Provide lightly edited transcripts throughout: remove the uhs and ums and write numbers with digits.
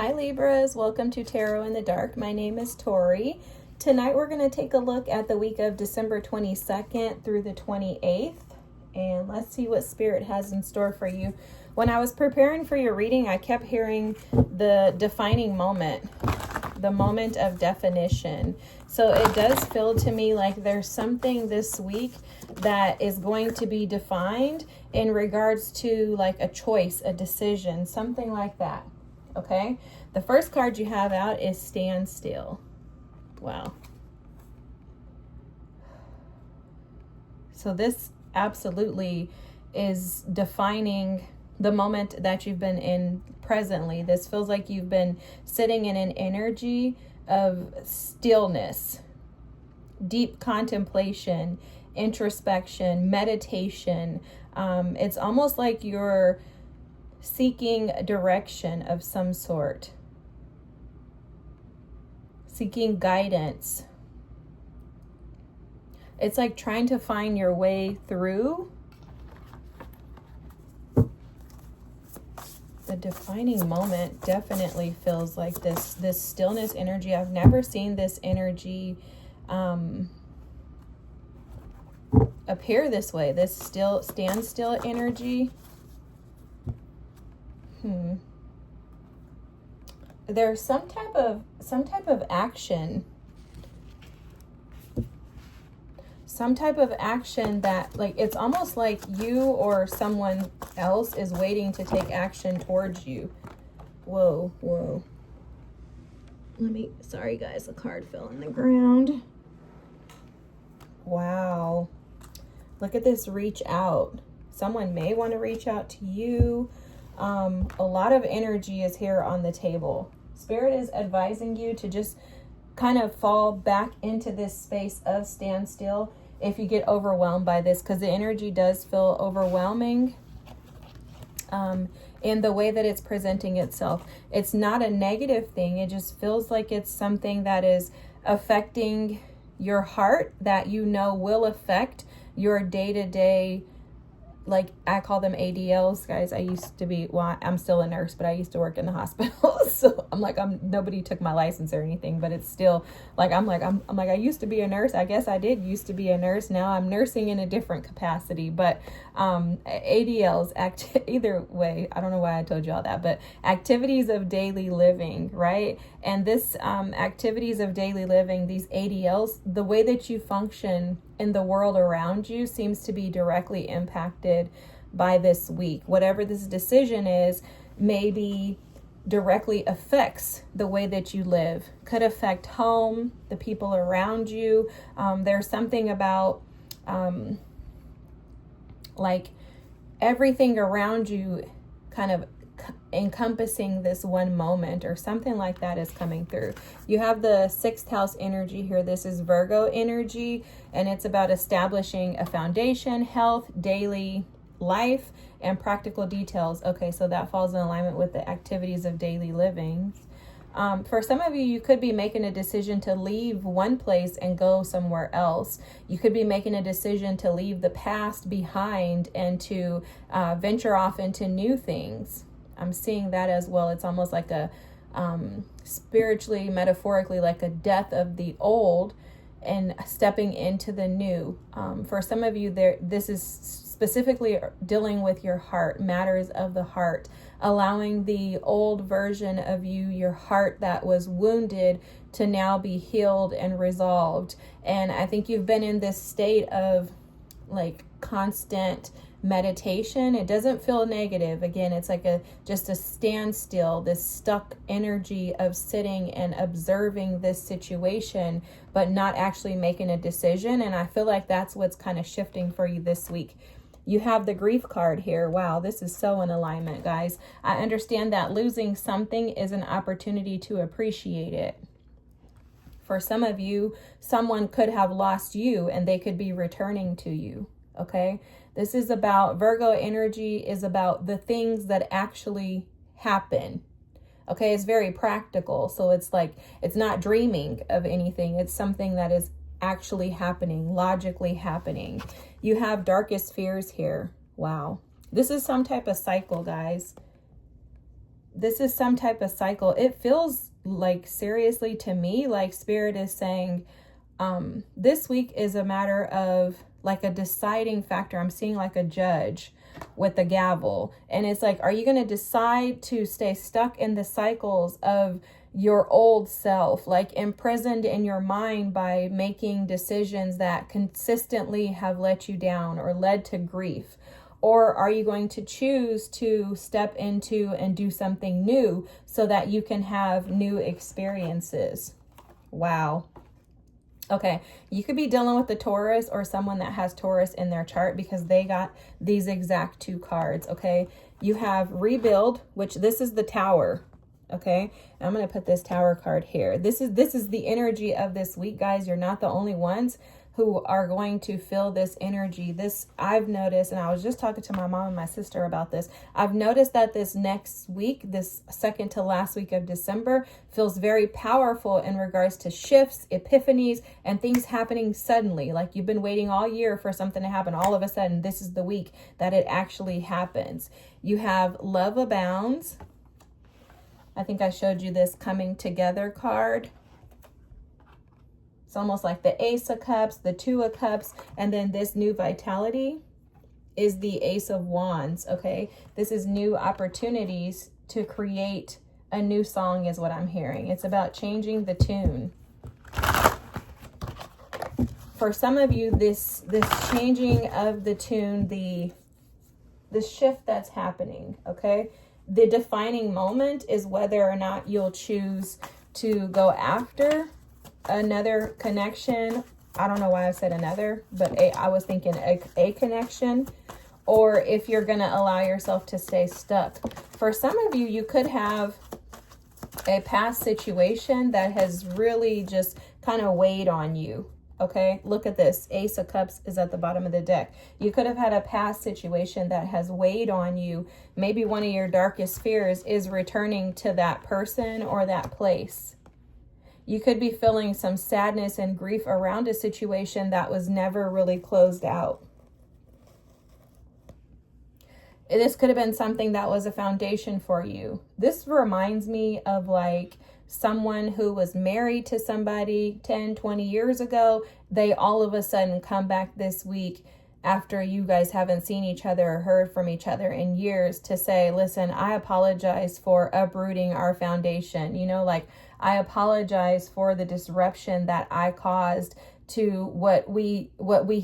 Hi Libras, welcome to Tarot in the Dark. My name is Tori. Tonight we're going to take a look at the week of December 22nd through the 28th, and let's see what Spirit has in store for you. When I was preparing for your reading, I kept hearing the defining moment, the moment of definition. So it does feel to me like there's something this week that is going to be defined in regards to like a choice, a decision, something like that. Okay, the first card you have out is Stand Still. Wow. So this absolutely is defining the moment that you've been in presently. This feels like you've been sitting in an energy of stillness, deep contemplation, introspection, meditation. It's almost like you're seeking direction of some sort, seeking guidance. It's like trying to find your way through. The defining moment definitely feels like this stillness energy. I've never seen this energy appear this way, this standstill energy. There's some type of action. Some type of action that, like, it's almost like you or someone else is waiting to take action towards you. Whoa. Sorry guys, the card fell on the ground. Wow. Look at this reach out. Someone may want to reach out to you. A lot of energy is here on the table. Spirit is advising you to just kind of fall back into this space of standstill if you get overwhelmed by this, because the energy does feel overwhelming in the way that it's presenting itself. It's not a negative thing. It just feels like it's something that is affecting your heart, that you know will affect your day-to-day, like I call them ADLs, guys. I used to be, well, I'm still a nurse, but I used to work in the hospital. So nobody took my license or anything, but it's still like, I'm like, I used to be a nurse. I guess I did used to be a nurse. Now I'm nursing in a different capacity, but ADLs, either way, I don't know why I told you all that, but activities of daily living, right? And this activities of daily living, these ADLs, the way that you function in the world around you seems to be directly impacted by this week. Whatever this decision is, maybe directly affects the way that you live. Could affect home, the people around you. There's something about like everything around you kind of encompassing this one moment or something like that is coming through. You have the 6th house energy here. This is Virgo energy, and it's about establishing a foundation, health, daily life, and practical details. Okay, so that falls in alignment with the activities of daily living. For some of you, you could be making a decision to leave one place and go somewhere else. You could be making a decision to leave the past behind and to venture off into new things. I'm seeing that as well. It's almost like a spiritually, metaphorically, like a death of the old and stepping into the new. For some of you, this is specifically dealing with your heart, matters of the heart, allowing the old version of you, your heart that was wounded, to now be healed and resolved. And I think you've been in this state of like constant meditation. It doesn't feel negative. Again, it's like just a standstill, this stuck energy of sitting and observing this situation, but not actually making a decision. And I feel like that's what's kind of shifting for you this week. You have the grief card here. Wow, this is so in alignment, guys. I understand that losing something is an opportunity to appreciate it. For some of you, someone could have lost you and they could be returning to you. Okay, this is about, Virgo energy is about the things that actually happen. Okay, it's very practical. So it's like, it's not dreaming of anything. It's something that is actually happening, logically happening. You have darkest fears here. Wow. This is some type of cycle, guys. this is some type of cycle. It feels like, seriously to me, like Spirit is saying, this week is a matter of like a deciding factor. I'm seeing like a judge with the gavel, and it's like, are you going to decide to stay stuck in the cycles of your old self, like imprisoned in your mind by making decisions that consistently have let you down or led to grief? Or are you going to choose to step into and do something new so that you can have new experiences? Wow. Okay, you could be dealing with the Taurus or someone that has Taurus in their chart, because they got these exact two cards, okay? You have rebuild, which this is the Tower, okay? I'm going to put this Tower card here. This is the energy of this week, guys. You're not the only ones who are going to feel this energy. This, I've noticed, and I was just talking to my mom and my sister about this. I've noticed that this next week, this second to last week of December, feels very powerful in regards to shifts, epiphanies, and things happening suddenly. Like you've been waiting all year for something to happen. All of a sudden, this is the week that it actually happens. You have Love Abounds. I think I showed you this Coming Together card. It's almost like the Ace of Cups, the Two of Cups, and then this New Vitality is the Ace of Wands, okay? This is new opportunities to create a new song is what I'm hearing. It's about changing the tune. For some of you, this changing of the tune, the shift that's happening, okay? The defining moment is whether or not you'll choose to go after another connection. I don't know why I said another, but I was thinking a connection, or if you're going to allow yourself to stay stuck. For some of you, you could have a past situation that has really just kind of weighed on you. Okay, look at this. Ace of Cups is at the bottom of the deck. You could have had a past situation that has weighed on you. Maybe one of your darkest fears is returning to that person or that place. You could be feeling some sadness and grief around a situation that was never really closed out. This could have been something that was a foundation for you. This reminds me of like someone who was married to somebody 10, 20 years ago. They all of a sudden come back this week after you guys haven't seen each other or heard from each other in years to say, listen, I apologize for uprooting our foundation. You know, like, I apologize for the disruption that I caused to what we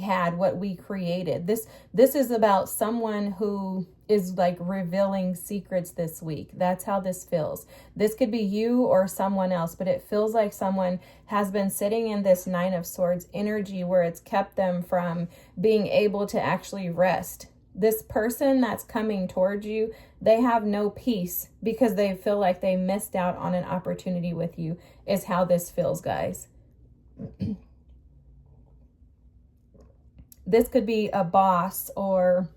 had, what we created. This is about someone who is like revealing secrets this week. That's how this feels. This could be you or someone else, but it feels like someone has been sitting in this Nine of Swords energy where it's kept them from being able to actually rest. This person that's coming towards you, they have no peace because they feel like they missed out on an opportunity with you, is how this feels, guys. This could be a boss or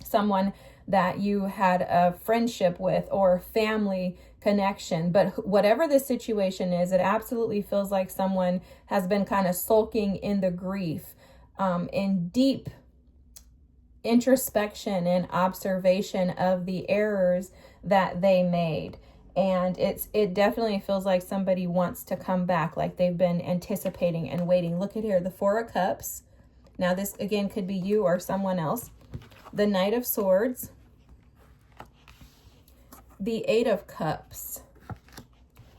someone that you had a friendship with or family connection. But whatever the situation is, it absolutely feels like someone has been kind of sulking in the grief, in deep introspection and observation of the errors that they made. And it definitely feels like somebody wants to come back, like they've been anticipating and waiting. Look at here, the Four of Cups. Now this again could be you or someone else. The Knight of Swords, the Eight of Cups,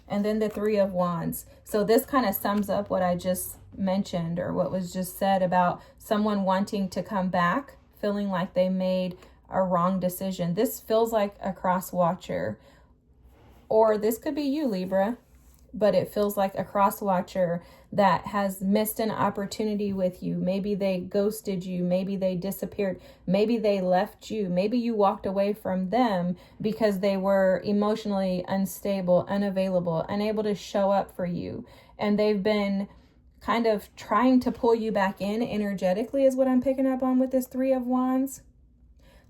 and then the Three of Wands. So this kind of sums up what I just mentioned, or what was just said about someone wanting to come back, feeling like they made a wrong decision. This feels like a cross watcher, or this could be you, Libra, but it feels like a cross watcher that has missed an opportunity with you. Maybe they ghosted you. Maybe they disappeared. Maybe they left you. Maybe you walked away from them because they were emotionally unstable, unavailable, unable to show up for you. And they've been kind of trying to pull you back in energetically, is what I'm picking up on with this Three of Wands.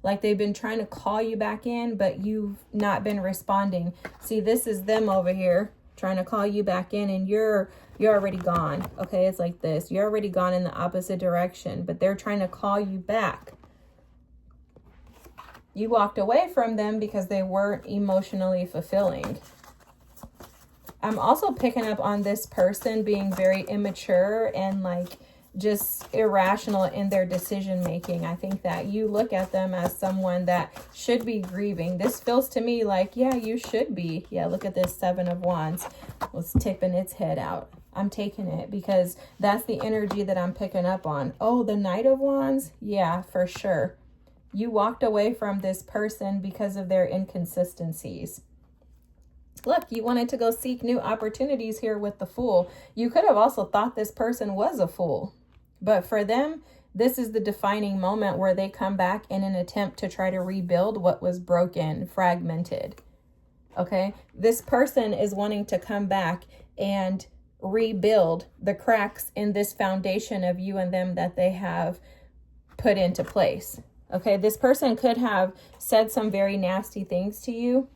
Like they've been trying to call you back in, but you've not been responding. See, this is them over here trying to call you back in, and you're already gone. Okay, it's like this. You're already gone in the opposite direction, but they're trying to call you back. You walked away from them because they weren't emotionally fulfilling. I'm also picking up on this person being very immature and like just irrational in their decision making. I think that you look at them as someone that should be grieving. This feels to me like, yeah, you should be. Yeah, look at this 7 of Wands. It's tipping its head out. I'm taking it because that's the energy that I'm picking up on. Oh, the Knight of Wands? Yeah, for sure. You walked away from this person because of their inconsistencies. Look, you wanted to go seek new opportunities here with the Fool. You could have also thought this person was a fool. But for them, this is the defining moment where they come back in an attempt to try to rebuild what was broken, fragmented. Okay? This person is wanting to come back and rebuild the cracks in this foundation of you and them that they have put into place. Okay? This person could have said some very nasty things to you.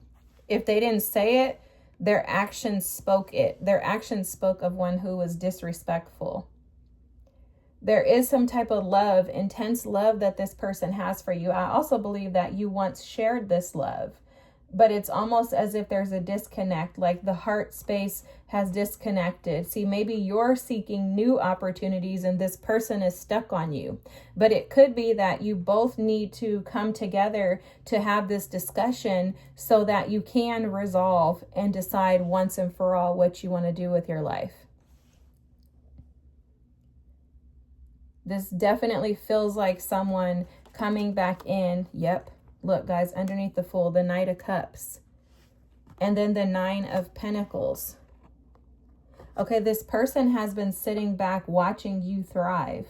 If they didn't say it, their actions spoke it. Their actions spoke of one who was disrespectful. There is some type of love, intense love that this person has for you. I also believe that you once shared this love, but it's almost as if there's a disconnect, like the heart space has disconnected. See, maybe you're seeking new opportunities and this person is stuck on you. But it could be that you both need to come together to have this discussion so that you can resolve and decide once and for all what you want to do with your life. This definitely feels like someone coming back in. Yep. Look, guys, underneath the Fool, the Knight of Cups. And then the 9 of Pentacles. Okay, this person has been sitting back watching you thrive.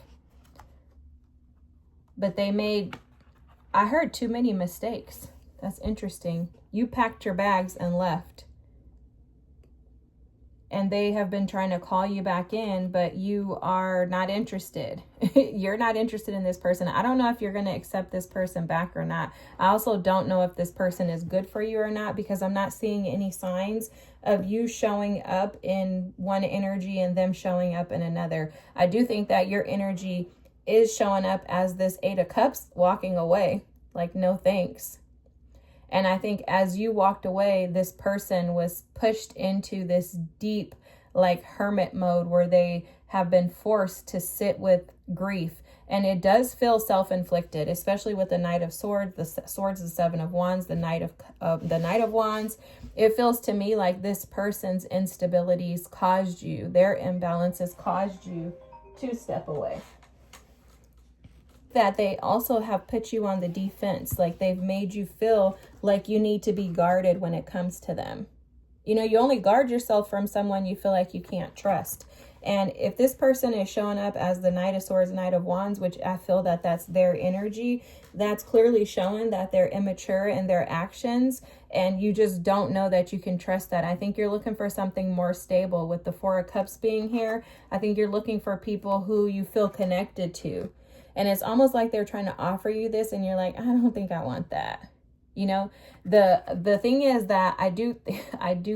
But they made, I heard, too many mistakes. That's interesting. You packed your bags and left. And they have been trying to call you back in, but you are not interested. You're not interested in this person. I don't know if you're going to accept this person back or not. I also don't know if this person is good for you or not, because I'm not seeing any signs of you showing up in one energy and them showing up in another. I do think that your energy is showing up as this 8 of Cups walking away. Like, no thanks. And I think as you walked away, this person was pushed into this deep, like, hermit mode where they have been forced to sit with grief. And it does feel self-inflicted, especially with the Knight of Swords. The Swords, the 7 of Wands, the Knight of Wands. It feels to me like this person's instabilities caused you, their imbalances caused you to step away. That they also have put you on the defense, like they've made you feel like you need to be guarded when it comes to them. You know, you only guard yourself from someone you feel like you can't trust. And if this person is showing up as the Knight of Swords, Knight of Wands, which I feel that that's their energy, that's clearly showing that they're immature in their actions, and you just don't know that you can trust that. I think you're looking for something more stable. With the 4 of Cups being here, I think you're looking for people who you feel connected to. And it's almost like they're trying to offer you this and you're like, I don't think I want that. You know, the thing is that I do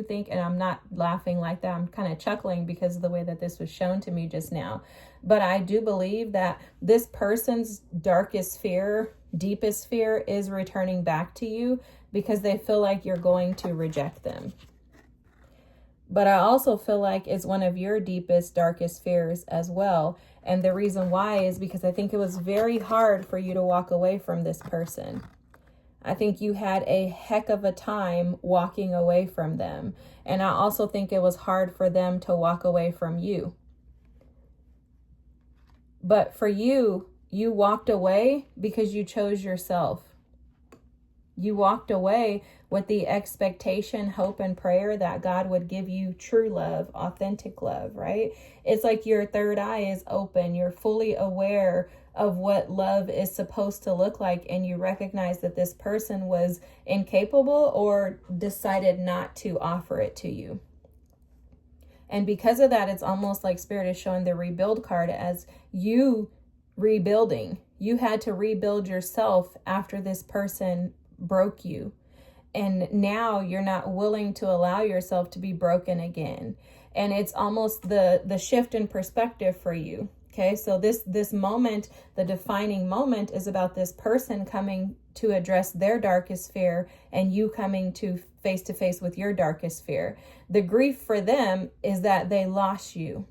think, and I'm not laughing like that, I'm kind of chuckling because of the way that this was shown to me just now. But I do believe that this person's darkest fear, deepest fear is returning back to you because they feel like you're going to reject them. But I also feel like it's one of your deepest, darkest fears as well. And the reason why is because I think it was very hard for you to walk away from this person. I think you had a heck of a time walking away from them. And I also think it was hard for them to walk away from you. But for you, you walked away because you chose yourself. You walked away with the expectation, hope, and prayer that God would give you true love, authentic love, right? It's like your third eye is open. You're fully aware of what love is supposed to look like, and you recognize that this person was incapable or decided not to offer it to you. And because of that, it's almost like Spirit is showing the rebuild card as you rebuilding. You had to rebuild yourself after this person broke you. And now you're not willing to allow yourself to be broken again. And it's almost the shift in perspective for you. Okay, so this moment, the defining moment, is about this person coming to address their darkest fear and you coming to face with your darkest fear. The grief for them is that they lost you.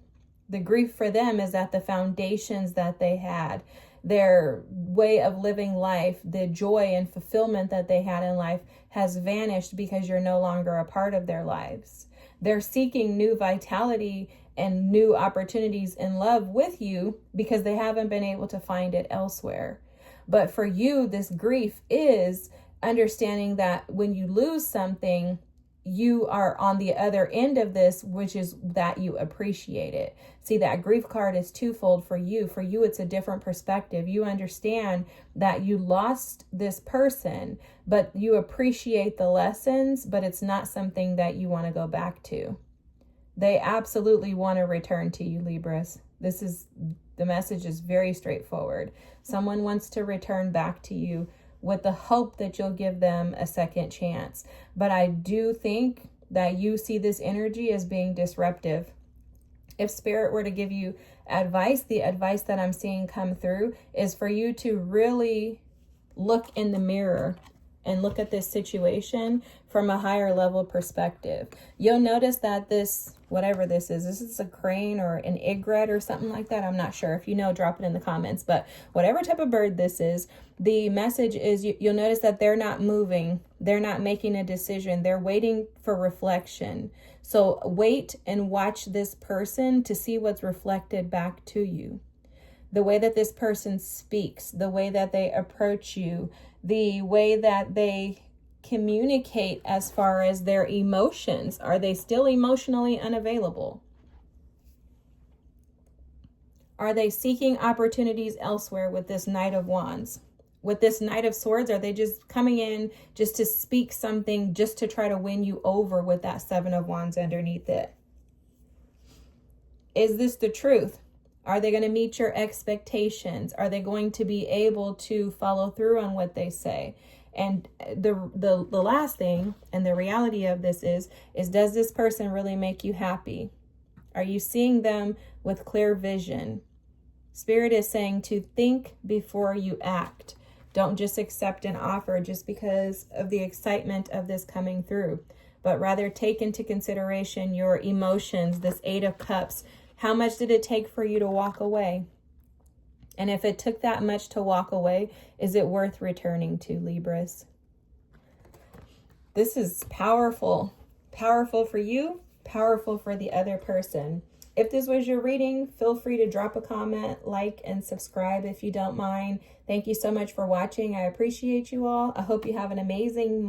The grief for them is that the foundations that they had, their way of living life, the joy and fulfillment that they had in life has vanished because you're no longer a part of their lives. They're seeking new vitality and new opportunities in love with you because they haven't been able to find it elsewhere. But for you, this grief is understanding that when you lose something, you are on the other end of this, which is that you appreciate it. See, that grief card is twofold for you. For you, it's a different perspective. You understand that you lost this person, but you appreciate the lessons, but it's not something that you want to go back to. They absolutely want to return to you, Libras. The message is very straightforward. Someone wants to return back to you with the hope that you'll give them a second chance. But I do think that you see this energy as being disruptive. If Spirit were to give you advice, the advice that I'm seeing come through is for you to really look in the mirror and look at this situation from a higher level perspective. You'll notice that this, whatever this is a crane or an egret or something like that. I'm not sure. If you know, drop it in the comments. But whatever type of bird this is, the message is you'll notice that they're not moving. They're not making a decision. They're waiting for reflection. So wait and watch this person to see what's reflected back to you. The way that this person speaks, the way that they approach you, the way that they communicate as far as their emotions. Are they still emotionally unavailable? Are they seeking opportunities elsewhere with this Knight of Wands? With this Knight of Swords, are they just coming in just to speak something, just to try to win you over with that Seven of Wands underneath it? Is this the truth? Are they going to meet your expectations? Are they going to be able to follow through on what they say? And the last thing, and the reality of this is does this person really make you happy? Are you seeing them with clear vision? Spirit is saying to think before you act. Don't just accept an offer just because of the excitement of this coming through, but rather take into consideration your emotions, this Eight of Cups. How much did it take for you to walk away? And if it took that much to walk away, is it worth returning to, Libras? This is powerful. Powerful for you, powerful for the other person. If this was your reading, feel free to drop a comment, like, and subscribe if you don't mind. Thank you so much for watching. I appreciate you all. I hope you have an amazing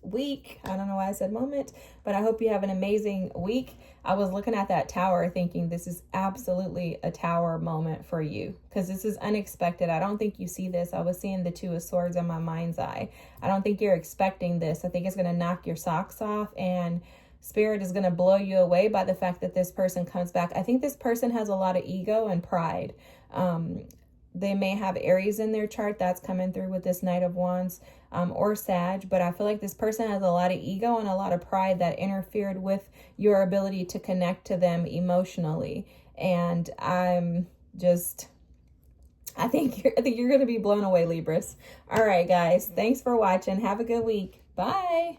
week. I don't know why I said moment, but I hope you have an amazing week. I was looking at that tower thinking this is absolutely a tower moment for you because this is unexpected. I don't think you see this. I was seeing the Two of Swords in my mind's eye. I don't think you're expecting this. I think it's going to knock your socks off, and Spirit is going to blow you away by the fact that this person comes back. I think this person has a lot of ego and pride. They may have Aries in their chart. That's coming through with this Knight of Wands, or Sag. But I feel like this person has a lot of ego and a lot of pride that interfered with your ability to connect to them emotionally. And I think you're going to be blown away, Libras. All right, guys. Thanks for watching. Have a good week. Bye.